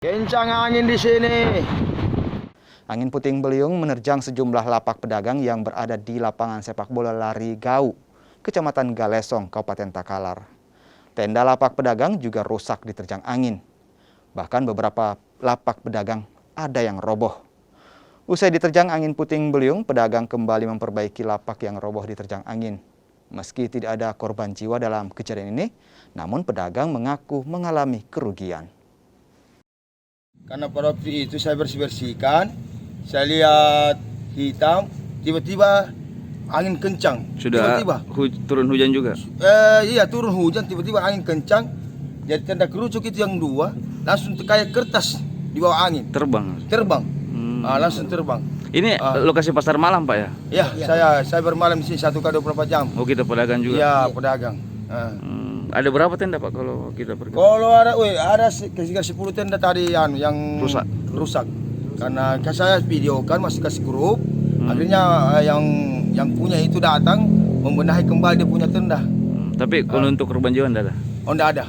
Kencang angin di sini. Angin puting beliung menerjang sejumlah lapak pedagang yang berada di lapangan sepak bola Lari Gau, Kecamatan Galesong, Kabupaten Takalar. Tenda lapak pedagang juga rusak diterjang angin. Bahkan beberapa lapak pedagang ada yang roboh. Usai diterjang angin puting beliung, pedagang kembali memperbaiki lapak yang roboh diterjang angin. Meski tidak ada korban jiwa dalam kejadian ini, namun pedagang mengaku mengalami kerugian. Karena pada waktu itu saya bersih-bersihkan, saya lihat hitam, tiba-tiba angin kencang. Sudah tiba-tiba. turun hujan juga? Iya, turun hujan, tiba-tiba angin kencang. Jadi tenda kerucuk itu yang dua, langsung kayak kertas di bawah angin. Terbang. Langsung terbang. Ini lokasi pasar malam, Pak ya? Ya, saya bermalam di sini 1x24 jam. Oh, kita pedagang juga? Iya, pedagang. Ada berapa tenda, Pak, kalau kita pergi? Kalau ada sekitar 10 tenda tadi yang rusak. Karena saya videokan masih kasih grup. Akhirnya yang punya itu datang membenahi kembali dia punya tenda. Tapi kalau untuk korban jiwa enggak ada? Oh, enggak ada.